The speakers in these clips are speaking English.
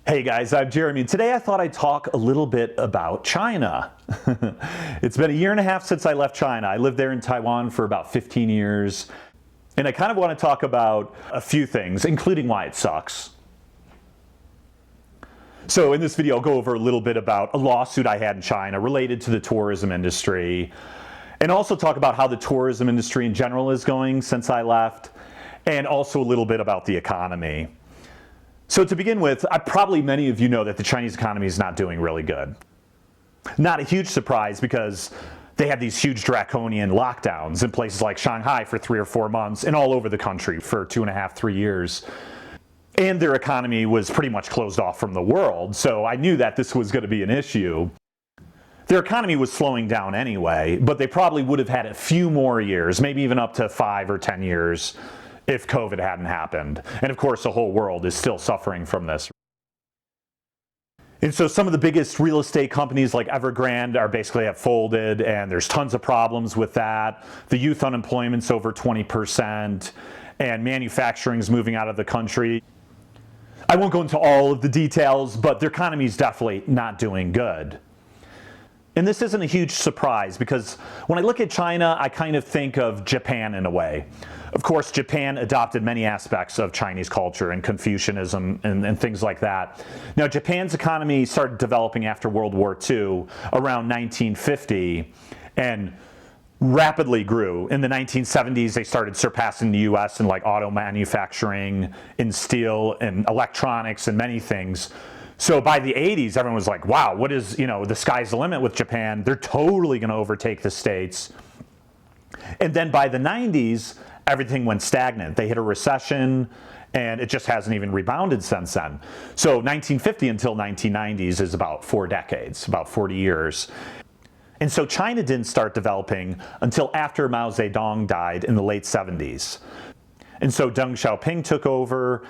Hey guys, I'm Jeremy, and today I thought I'd talk a little bit about China. It's been a year and a half since I left China. I lived there in Taiwan for about 15 years, and I kind of want to talk about a few things, including why it sucks. So in this video, I'll go over a little bit about a lawsuit I had in China related to the tourism industry, and also talk about how the tourism industry in general is going since I left, and also a little bit about the economy. So to begin with, probably many of you know that the Chinese economy is not doing really good. Not a huge surprise because they had these huge draconian lockdowns in places like Shanghai for 3 or 4 months and all over the country for 2.5, 3 years. And their economy was pretty much closed off from the world, so I knew that this was going to be an issue. Their economy was slowing down anyway, but they probably would have had a few more years, maybe even up to 5 or 10 years, if COVID hadn't happened. And of course, the whole world is still suffering from this. And so some of the biggest real estate companies like Evergrande are basically have folded, and there's tons of problems with that. The youth unemployment's over 20%, and manufacturing's moving out of the country. I won't go into all of the details, but their economy is definitely not doing good. And this isn't a huge surprise because when I look at China, I kind of think of Japan in a way. Of course, Japan adopted many aspects of Chinese culture and Confucianism and things like that. Now, Japan's economy started developing after World War II around 1950 and rapidly grew. In the 1970s, they started surpassing the US in like auto manufacturing, in steel, and electronics, and many things. So by the 80s, everyone was like, wow, what is, the sky's the limit with Japan. They're totally going to overtake the States. And then by the 90s, everything went stagnant. They hit a recession, and it just hasn't even rebounded since then. So 1950 until 1990s is about 4 decades, about 40 years. And so China didn't start developing until after Mao Zedong died in the late 70s. And so Deng Xiaoping took over,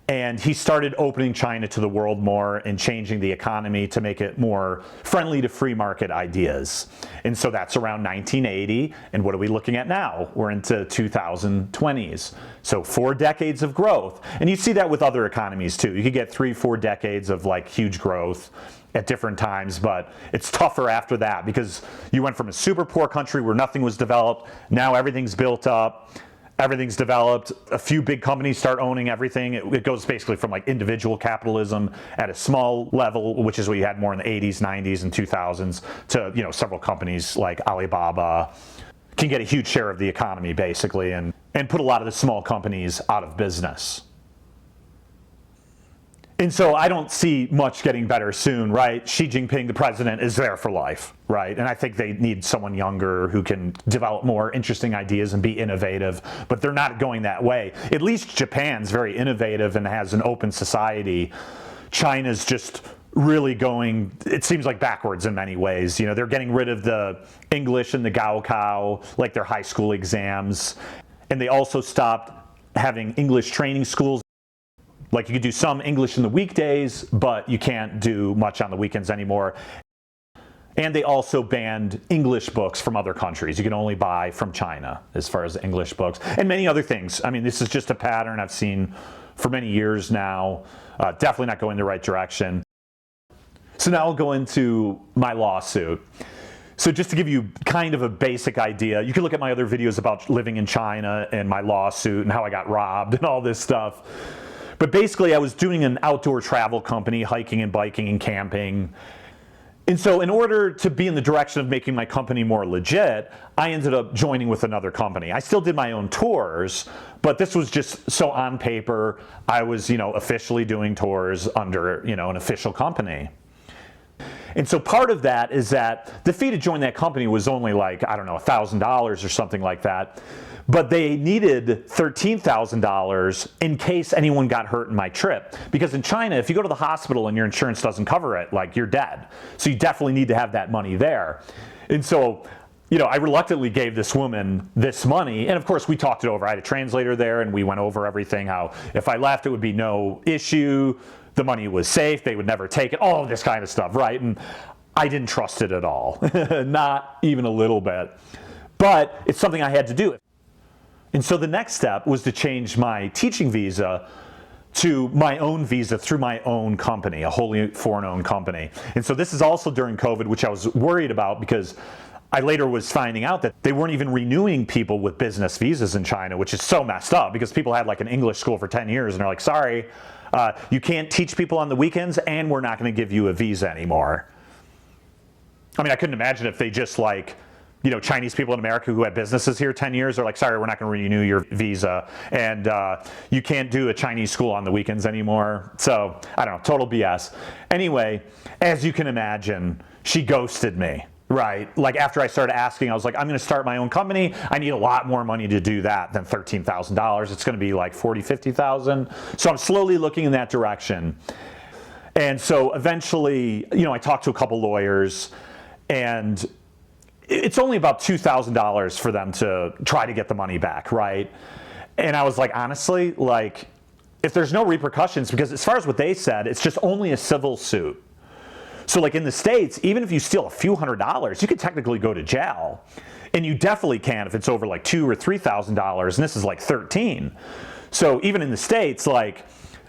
and he started opening China to the world more and changing the economy to make it more friendly to free market ideas. And so that's around 1980. And what are we looking at now? We're into 2020s. So 4 decades of growth. And you see that with other economies too. You could get 3, 4 decades of like huge growth at different times, but it's tougher after that because you went from a super poor country where nothing was developed. Now everything's built up. Everything's developed. A few big companies start owning everything. It goes basically from like individual capitalism at a small level, which is what you had more in the 80s, 90s, and 2000s, to several companies like Alibaba can get a huge share of the economy basically and put a lot of the small companies out of business. And so I don't see much getting better soon, right? Xi Jinping, the president, is there for life, right? And I think they need someone younger who can develop more interesting ideas and be innovative, but they're not going that way. At least Japan's very innovative and has an open society. China's just really going, it seems like backwards in many ways. They're getting rid of the English and the Gaokao, like their high school exams. And they also stopped having English training schools. Like you could do some English in the weekdays, but you can't do much on the weekends anymore. And they also banned English books from other countries. You can only buy from China as far as English books and many other things. I mean, this is just a pattern I've seen for many years now. Definitely not going the right direction. So now I'll go into my lawsuit. So just to give you kind of a basic idea, you can look at my other videos about living in China and my lawsuit and how I got robbed and all this stuff. But basically, I was doing an outdoor travel company, hiking and biking and camping. And so in order to be in the direction of making my company more legit, I ended up joining with another company. I still did my own tours, but this was just so on paper, I was, officially doing tours under, an official company. And so part of that is that the fee to join that company was only like, I don't know, $1,000 or something like that. But they needed $13,000 in case anyone got hurt in my trip. Because in China, if you go to the hospital and your insurance doesn't cover it, like you're dead. So you definitely need to have that money there. And so, I reluctantly gave this woman this money. And of course, we talked it over. I had a translator there and we went over everything, how if I left, it would be no issue. The money was safe. They would never take it. All of this kind of stuff, right? And I didn't trust it at all. Not even a little bit. But it's something I had to do. And so the next step was to change my teaching visa to my own visa through my own company, a wholly foreign-owned company. And so this is also during COVID, which I was worried about because I later was finding out that they weren't even renewing people with business visas in China, which is so messed up because people had like an English school for 10 years and they're like, sorry, you can't teach people on the weekends and we're not going to give you a visa anymore. I mean, I couldn't imagine if they just like, you know, Chinese people in America who had businesses here 10 years are like, sorry, we're not going to renew your visa and you can't do a Chinese school on the weekends anymore. So I don't know, total BS. Anyway, as you can imagine, she ghosted me. Right. Like after I started asking, I was like, I'm going to start my own company. I need a lot more money to do that than $13,000. It's going to be like $40,000, $50,000. So I'm slowly looking in that direction. And so eventually, you know, I talked to a couple lawyers and it's only about $2,000 for them to try to get the money back. Right. And I was like, honestly, like if there's no repercussions, because as far as what they said, it's just only a civil suit. So like in the States, even if you steal a few $100s, you could technically go to jail. And you definitely can if it's over like $2,000 or $3,000, and this is like 13. So even in the States, like,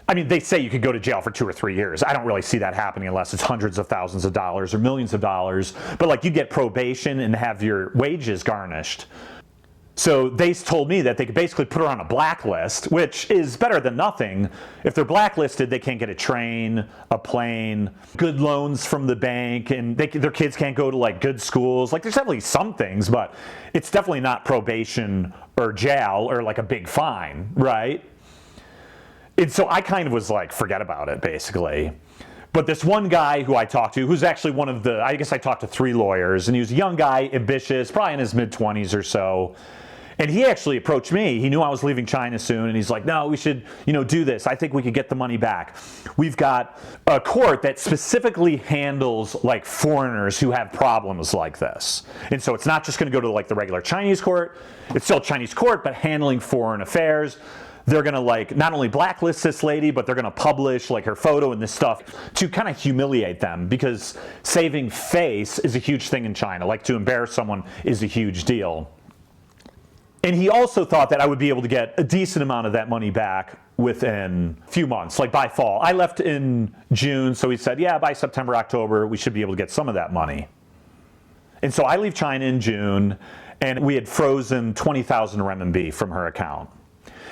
I mean, they say you could go to jail for 2 or 3 years. I don't really see that happening unless it's hundreds of thousands of dollars or millions of dollars. But like you get probation and have your wages garnished. So they told me that they could basically put her on a blacklist, which is better than nothing. If they're blacklisted, they can't get a train, a plane, good loans from the bank, and their kids can't go to like good schools. Like there's definitely some things, but it's definitely not probation or jail or like a big fine, right? And so I kind of was like, forget about it, basically. But this one guy who I talked to, who's actually one of the, I guess I talked to 3 lawyers, and he was a young guy, ambitious, probably in his mid-20s or so. And he actually approached me. He knew I was leaving China soon, and he's like, no, we should, you know, do this. I think we could get the money back. We've got a court that specifically handles like foreigners who have problems like this. And so it's not just going to go to like the regular Chinese court. It's still a Chinese court, but handling foreign affairs. They're going to like not only blacklist this lady, but they're going to publish like her photo and this stuff to kind of humiliate them, because saving face is a huge thing in China. Like to embarrass someone is a huge deal. And he also thought that I would be able to get a decent amount of that money back within a few months, like by fall. I left in June, so he said, yeah, by September, October, we should be able to get some of that money. And so I leave China in June, and we had frozen 20,000 renminbi from her account.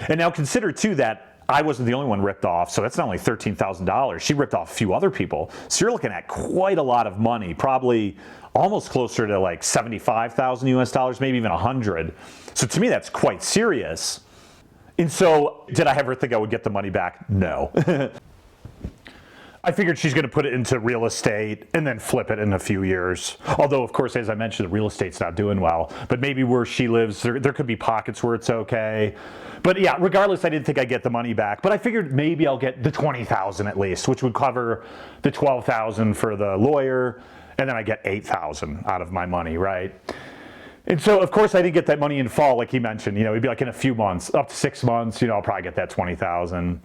And now consider, too, that I wasn't the only one ripped off, so that's not only $13,000. She ripped off a few other people. So you're looking at quite a lot of money, probably almost closer to like 75,000 US dollars, maybe even 100. So to me, that's quite serious. And so did I ever think I would get the money back? No. I figured she's going to put it into real estate and then flip it in a few years. Although, of course, as I mentioned, the real estate's not doing well. But maybe where she lives, there could be pockets where it's okay. But yeah, regardless, I didn't think I'd get the money back. But I figured maybe I'll get the 20,000 at least, which would cover the 12,000 for the lawyer. And then I get 8,000 out of my money, right? And so, of course, I didn't get that money in fall, like he mentioned. You know, it'd be like in a few months, up to 6 months, you know, I'll probably get that 20,000.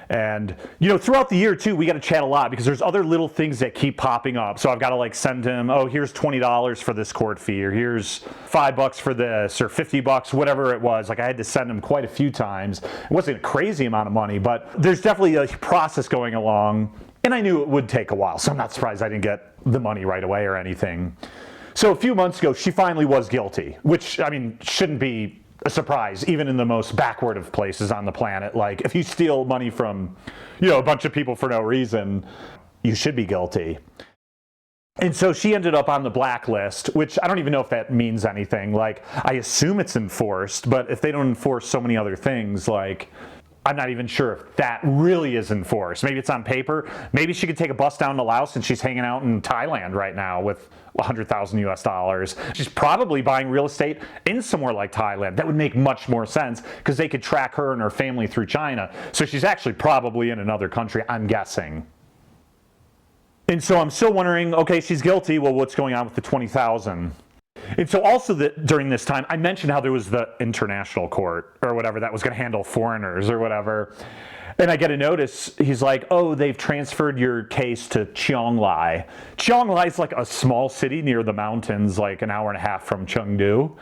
And, you know, throughout the year, too, we got to chat a lot because there's other little things that keep popping up. So I've got to, like, send him, oh, here's $20 for this court fee, or here's $5 for this, or $50, whatever it was. Like, I had to send him quite a few times. It wasn't a crazy amount of money, but there's definitely a process going along. And I knew it would take a while, so I'm not surprised I didn't get the money right away or anything. So a few months ago, she finally was guilty, which, I mean, shouldn't be a surprise, even in the most backward of places on the planet. Like, if you steal money from, you know, a bunch of people for no reason, you should be guilty. And so she ended up on the blacklist, which I don't even know if that means anything. Like, I assume it's enforced, but if they don't enforce so many other things, like, I'm not even sure if that really is enforced. Maybe it's on paper. Maybe she could take a bus down to Laos and she's hanging out in Thailand right now with 100,000 US dollars. She's probably buying real estate in somewhere like Thailand. That would make much more sense because they could track her and her family through China. So she's actually probably in another country, I'm guessing. And so I'm still wondering, okay, she's guilty. Well, what's going on with the 20,000? And so also during this time, I mentioned how there was the international court or whatever that was going to handle foreigners or whatever. And I get a notice, he's like, oh, they've transferred your case to Chiang Mai. Chiang Mai is like a small city near the mountains, like an hour and a half from Chengdu.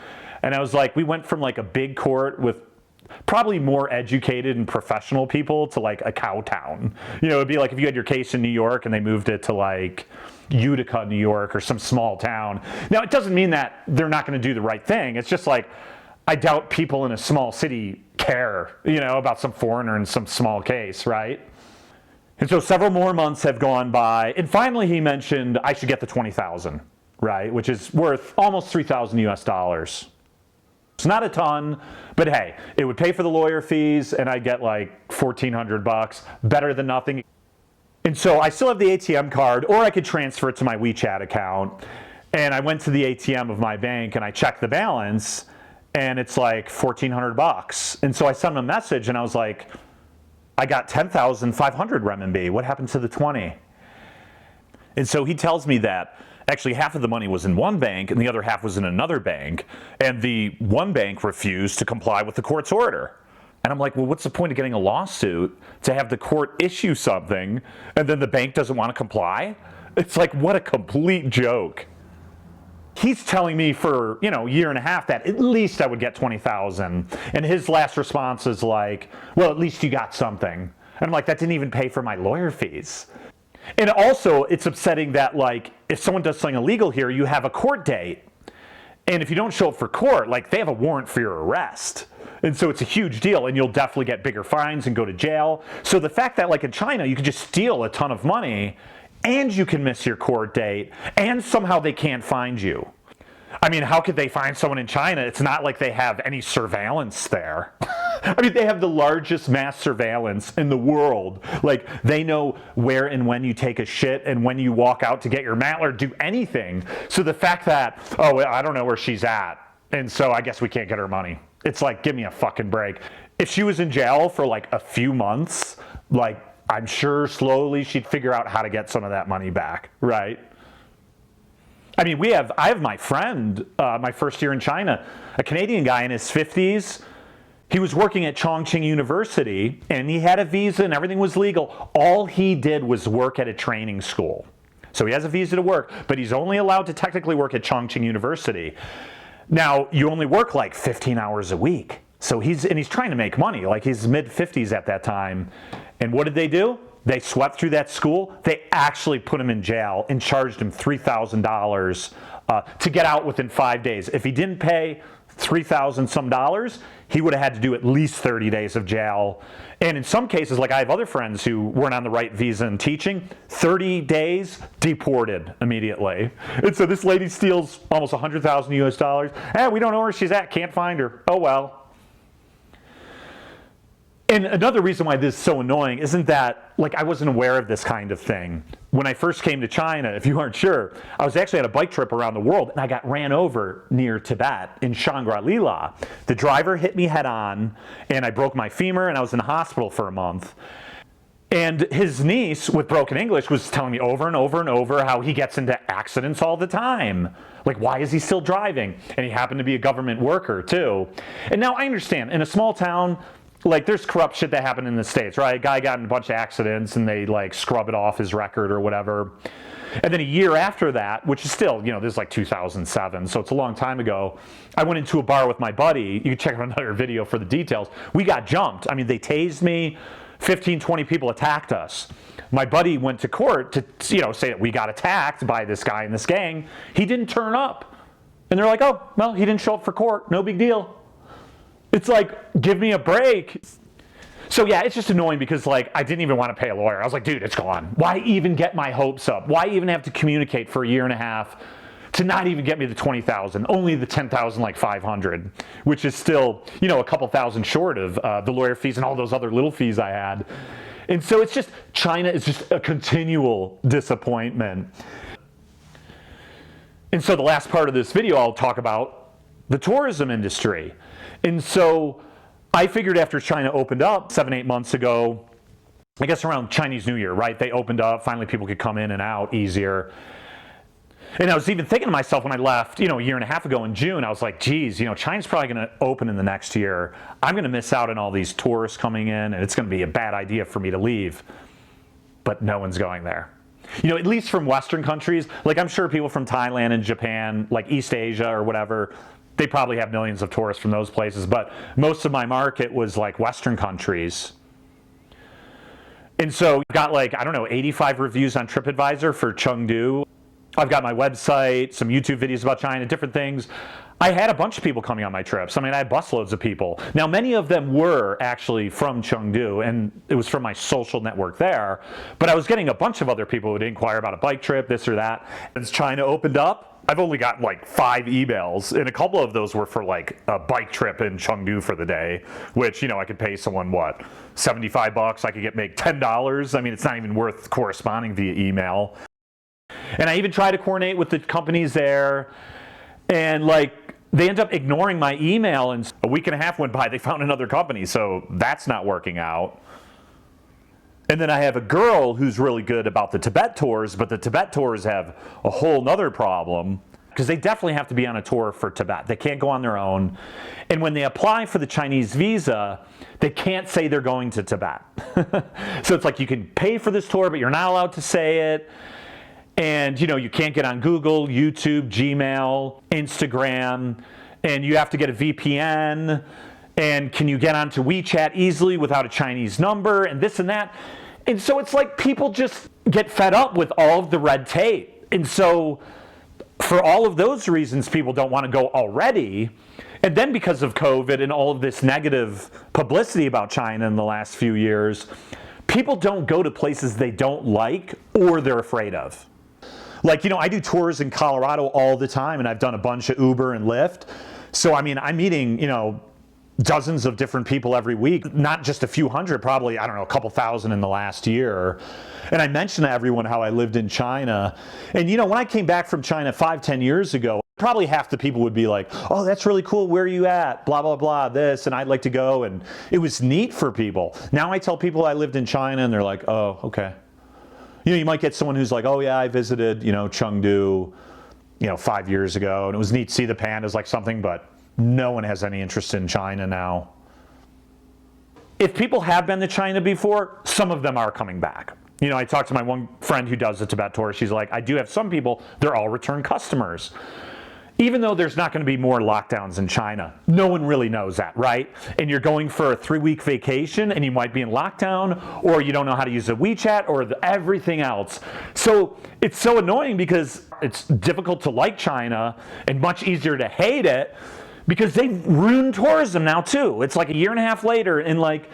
And I was like, we went from like a big court with probably more educated and professional people to like a cow town. You know, it'd be like if you had your case in New York and they moved it to like Utica, New York, or some small town. Now, it doesn't mean that they're not going to do the right thing. It's just like, I doubt people in a small city care, you know, about some foreigner in some small case, right? And so several more months have gone by, and finally he mentioned I should get the 20,000, right? Which is worth almost 3,000 US dollars. It's not a ton, but hey, it would pay for the lawyer fees, and I'd get like 1,400 bucks, better than nothing. And so I still have the ATM card, or I could transfer it to my WeChat account. And I went to the ATM of my bank and I checked the balance, and it's like 1,400 bucks. And so I sent him a message and I was like, I got 10,500 renminbi. What happened to the 20? And so he tells me that actually half of the money was in one bank and the other half was in another bank. And the one bank refused to comply with the court's order. And I'm like, well, what's the point of getting a lawsuit to have the court issue something and then the bank doesn't want to comply? It's like, what a complete joke. He's telling me for, you know, a year and a half that at least I would get 20,000. And his last response is like, well, at least you got something. And I'm like, that didn't even pay for my lawyer fees. And also, it's upsetting that, like, if someone does something illegal here, you have a court date. And if you don't show up for court, like, they have a warrant for your arrest. And so it's a huge deal, and you'll definitely get bigger fines and go to jail. So the fact that, like, in China, you can just steal a ton of money, and you can miss your court date, and somehow they can't find you. I mean, how could they find someone in China? It's not like they have any surveillance there. I mean, they have the largest mass surveillance in the world. Like, they know where and when you take a shit and when you walk out to get your mail or do anything. So the fact that, oh, I don't know where she's at, and so I guess we can't get her money. It's like, give me a fucking break. If she was in jail for like a few months, like, I'm sure slowly she'd figure out how to get some of that money back, right? I mean, I have my friend, my first year in China, a Canadian guy in his 50s. He was working at Chongqing University, and he had a visa and everything was legal. All he did was work at a training school. So he has a visa to work, but he's only allowed to technically work at Chongqing University. Now, you only work like 15 hours a week. So he's trying to make money, like he's mid-50s at that time. And what did they do? They swept through that school. They actually put him in jail and charged him $3,000 to get out within 5 days. If he didn't pay $3,000 some dollars, he would have had to do at least 30 days of jail. And in some cases, like I have other friends who weren't on the right visa and teaching, 30 days, deported immediately. And so this lady steals almost 100,000 US dollars. We don't know where she's at, can't find her. Oh well. And another reason why this is so annoying isn't that, like, I wasn't aware of this kind of thing. When I first came to China, if you aren't sure, I was actually on a bike trip around the world, and I got ran over near Tibet in Shangri-La. The driver hit me head on, and I broke my femur, and I was in the hospital for a month. And his niece, with broken English, was telling me over and over and over how he gets into accidents all the time. Like, why is he still driving? And he happened to be a government worker, too. And now I understand, in a small town, like, there's corrupt shit that happened in the States, right? A guy got in a bunch of accidents and they like scrub it off his record or whatever. And then a year after that, which is still, you know, this is like 2007, so it's a long time ago, I went into a bar with my buddy. You can check out another video for the details. We got jumped. I mean, they tased me. 15, 20 people attacked us. My buddy went to court to, you know, say that we got attacked by this guy in this gang. He didn't turn up. And they're like, oh, well, he didn't show up for court. No big deal. It's like, give me a break. So yeah, it's just annoying because like I didn't even want to pay a lawyer. I was like, dude, it's gone. Why even get my hopes up? Why even have to communicate for a year and a half to not even get me the 20,000, only the 10,000 like 500, which is still, you know, a couple thousand short of the lawyer fees and all those other little fees I had. And so it's just, China is just a continual disappointment. And so the last part of this video, I'll talk about the tourism industry. And so I figured after China opened up 7-8 months ago, I guess around Chinese New Year, right? They opened up, finally people could come in and out easier. And I was even thinking to myself when I left, you know, a year and a half ago in June, I was like, geez, you know, China's probably going to open in the next year. I'm going to miss out on all these tourists coming in, and it's going to be a bad idea for me to leave. But no one's going there. You know, at least from Western countries, like I'm sure people from Thailand and Japan, like East Asia or whatever, they probably have millions of tourists from those places, but most of my market was like Western countries. And so I've got like, I don't know, 85 reviews on Tripadvisor for Chengdu. I've got my website, some YouTube videos about China, different things. I had a bunch of people coming on my trips. I mean, I had busloads of people. Now, many of them were actually from Chengdu, and it was from my social network there. But I was getting a bunch of other people who would inquire about a bike trip, this or that. As China opened up, I've only gotten like 5 emails, and a couple of those were for like a bike trip in Chengdu for the day, which, you know, I could pay someone, what, $75? I could make $10. I mean, it's not even worth corresponding via email. And I even tried to coordinate with the companies there, and like, they end up ignoring my email, and a week and a half went by, they found another company, so that's not working out. And then I have a girl who's really good about the Tibet tours, but the Tibet tours have a whole nother problem, because they definitely have to be on a tour for Tibet. They can't go on their own. And when they apply for the Chinese visa, they can't say they're going to Tibet. So it's like, you can pay for this tour, but you're not allowed to say it. And, you know, you can't get on Google, YouTube, Gmail, Instagram, and you have to get a VPN. And can you get onto WeChat easily without a Chinese number, and this and that. And so it's like people just get fed up with all of the red tape. And so for all of those reasons, people don't want to go already. And then because of COVID and all of this negative publicity about China in the last few years, people don't go to places they don't like or they're afraid of. Like, you know, I do tours in Colorado all the time, and I've done a bunch of Uber and Lyft. So, I mean, I'm meeting, you know, dozens of different people every week, not just a few hundred, probably, I don't know, a couple thousand in the last year. And I mentioned to everyone how I lived in China. And, you know, when I came back from China 5-10 years ago, probably half the people would be like, oh, that's really cool. Where are you at? Blah, blah, blah, this, and I'd like to go. And it was neat for people. Now I tell people I lived in China, and they're like, oh, okay. You know, you might get someone who's like, oh yeah, I visited, you know, Chengdu, you know, 5 years ago, and it was neat to see the pandas, like something, but no one has any interest in China now. If people have been to China before, some of them are coming back. You know, I talked to my one friend who does the Tibet tour. She's like, I do have some people, they're all return customers. Even though there's not going to be more lockdowns in China, no one really knows that, right? And you're going for a 3-week vacation, and you might be in lockdown, or you don't know how to use a WeChat, or everything else. So it's so annoying, because it's difficult to like China and much easier to hate it, because they've ruined tourism now too. It's like a year and a half later, and like,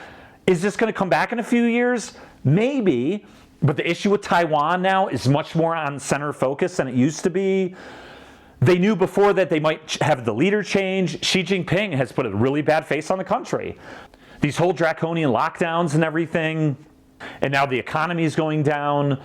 is this going to come back in a few years? Maybe, but the issue with Taiwan now is much more on center focus than it used to be. They knew before that they might have the leader change. Xi Jinping has put a really bad face on the country. These whole draconian lockdowns and everything, and now the economy is going down.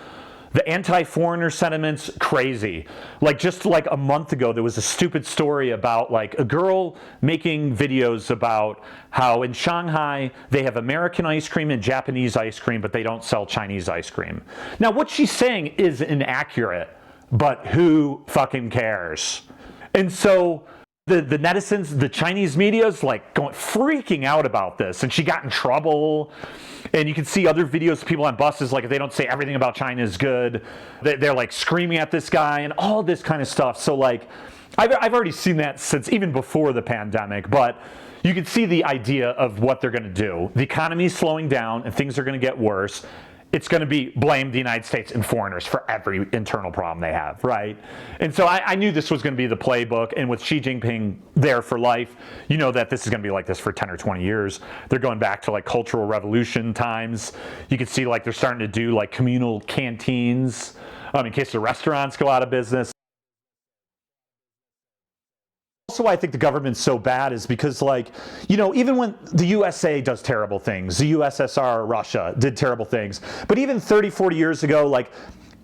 The anti-foreigner sentiment's crazy. Like, just like a month ago, there was a stupid story about like a girl making videos about how in Shanghai they have American ice cream and Japanese ice cream, but they don't sell Chinese ice cream. Now, what she's saying is inaccurate, but who fucking cares? And so the netizens, the Chinese media's like freaking out about this, and she got in trouble. And you can see other videos of people on buses, like if they don't say everything about China is good, they're like screaming at this guy and all this kind of stuff. So like, I've already seen that since even before the pandemic, but you can see the idea of what they're going to do. The economy is slowing down and things are going to get worse. It's going to be blame the United States and foreigners for every internal problem they have, right? And so I knew this was going to be the playbook, and with Xi Jinping there for life, you know that this is going to be like this for 10 or 20 years. They're going back to like Cultural Revolution times. You can see like they're starting to do like communal canteens in case the restaurants go out of business. Also, why I think the government's so bad is because, like, you know, even when the USA does terrible things, the USSR, Russia did terrible things, but even 30, 40 years ago, like,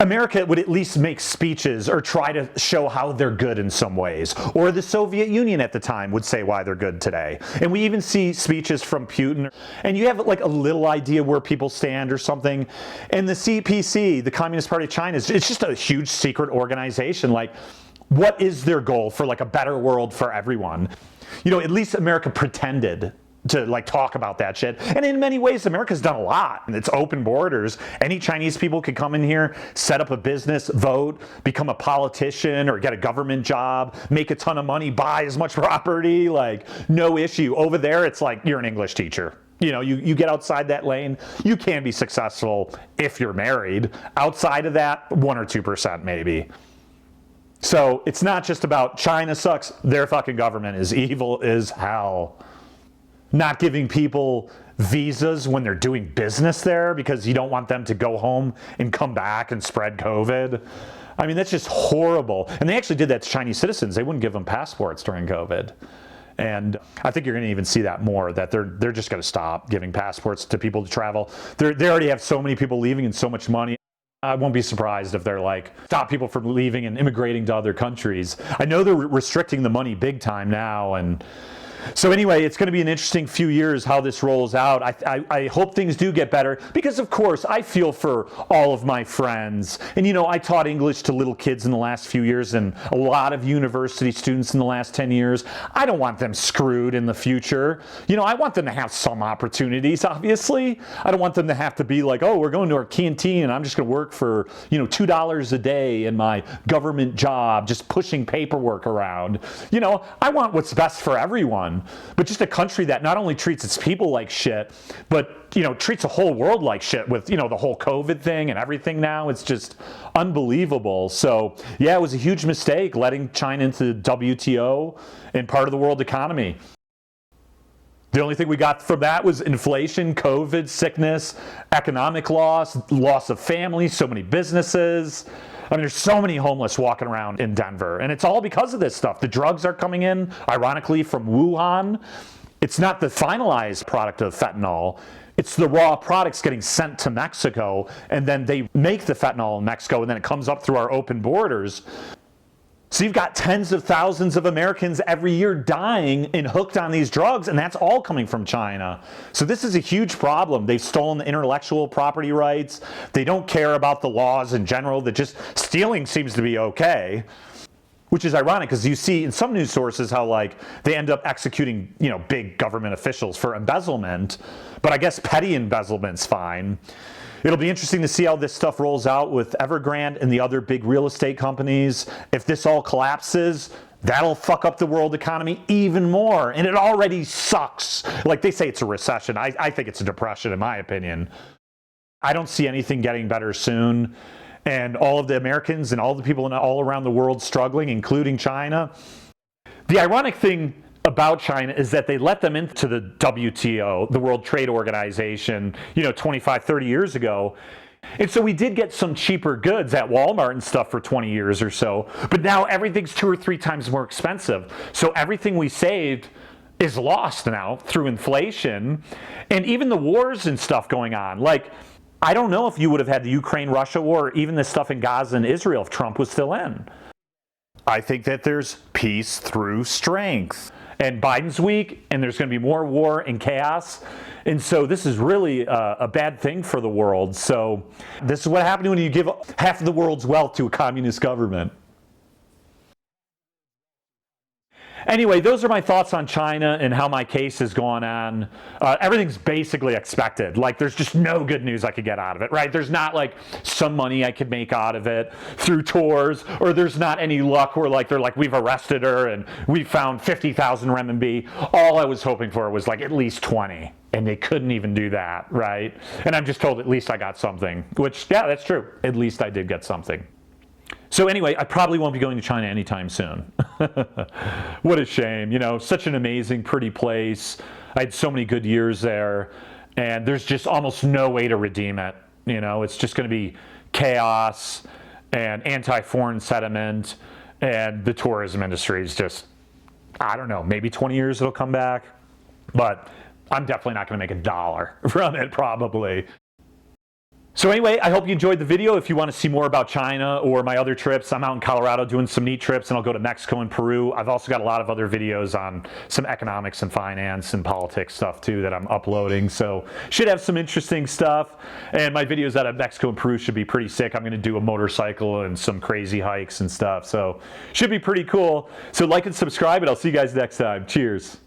America would at least make speeches or try to show how they're good in some ways. Or the Soviet Union at the time would say why they're good today. And we even see speeches from Putin, and you have like a little idea where people stand or something. And the CPC, the Communist Party of China, it's just a huge secret organization. Like, what is their goal for like a better world for everyone? You know, at least America pretended to like talk about that shit. And in many ways, America's done a lot. And it's open borders. Any Chinese people could come in here, set up a business, vote, become a politician or get a government job, make a ton of money, buy as much property, like no issue. Over there, it's like you're an English teacher. You know, you get outside that lane, you can be successful if you're married. Outside of that, 1 or 2% maybe. So it's not just about China sucks, their fucking government is evil as hell. Not giving people visas when they're doing business there because you don't want them to go home and come back and spread COVID. I mean, that's just horrible. And they actually did that to Chinese citizens. They wouldn't give them passports during COVID. And I think you're going to even see that more, that they're just going to stop giving passports to people to travel. They already have so many people leaving and so much money. I won't be surprised if they're like, stop people from leaving and immigrating to other countries. I know they're restricting the money big time now. And so anyway, it's going to be an interesting few years how this rolls out. I hope things do get better because, of course, I feel for all of my friends. And, you know, I taught English to little kids in the last few years and a lot of university students in the last 10 years. I don't want them screwed in the future. You know, I want them to have some opportunities, obviously. I don't want them to have to be like, oh, we're going to our canteen and I'm just going to work for, you know, $2 a day in my government job, just pushing paperwork around. You know, I want what's best for everyone. But just a country that not only treats its people like shit, but, you know, treats the whole world like shit with, you know, the whole COVID thing and everything now. It's just unbelievable. So, yeah, it was a huge mistake letting China into the WTO and part of the world economy. The only thing we got from that was inflation, COVID, sickness, economic loss of families, so many businesses. I mean, there's so many homeless walking around in Denver, and it's all because of this stuff. The drugs are coming in, ironically, from Wuhan. It's not the finalized product of fentanyl. It's the raw products getting sent to Mexico, and then they make the fentanyl in Mexico, and then it comes up through our open borders. So you've got tens of thousands of Americans every year dying and hooked on these drugs, and that's all coming from China. So this is a huge problem. They've stolen the intellectual property rights. They don't care about the laws in general. That just stealing seems to be okay, which is ironic because you see in some news sources how like they end up executing, you know, big government officials for embezzlement, but I guess petty embezzlement's fine. It'll be interesting to see how this stuff rolls out with Evergrande and the other big real estate companies. If this all collapses, that'll fuck up the world economy even more. And it already sucks. Like they say it's a recession. I think it's a depression in my opinion. I don't see anything getting better soon. And all of the Americans and all the people all around the world struggling, including China. The ironic thing about China is that they let them into the WTO, the World Trade Organization, you know, 25, 30 years ago. And so we did get some cheaper goods at Walmart and stuff for 20 years or so, but now everything's 2 or 3 times more expensive. So everything we saved is lost now through inflation and even the wars and stuff going on. Like, I don't know if you would have had the Ukraine-Russia war or even the stuff in Gaza and Israel if Trump was still in. I think that there's peace through strength. And Biden's weak, and there's going to be more war and chaos. And so this is really a bad thing for the world. So this is what happens when you give half of the world's wealth to a communist government. Anyway, those are my thoughts on China and how my case has gone on. Everything's basically expected. Like, there's just no good news I could get out of it, right? There's not, like, some money I could make out of it through tours, or there's not any luck where, like, they're like, we've arrested her and we found 50,000 renminbi. All I was hoping for was, like, at least 20. And they couldn't even do that, right? And I'm just told at least I got something, which, yeah, that's true. At least I did get something. So anyway, I probably won't be going to China anytime soon. What a shame, you know, such an amazing, pretty place. I had so many good years there, and there's just almost no way to redeem it. You know, it's just going to be chaos and anti-foreign sentiment, and the tourism industry is just, I don't know, maybe 20 years it'll come back, but I'm definitely not going to make $1 from it, probably. So anyway, I hope you enjoyed the video. If you want to see more about China or my other trips, I'm out in Colorado doing some neat trips, and I'll go to Mexico and Peru. I've also got a lot of other videos on some economics and finance and politics stuff too that I'm uploading. So should have some interesting stuff. And my videos out of Mexico and Peru should be pretty sick. I'm going to do a motorcycle and some crazy hikes and stuff. So should be pretty cool. So like and subscribe, and I'll see you guys next time. Cheers.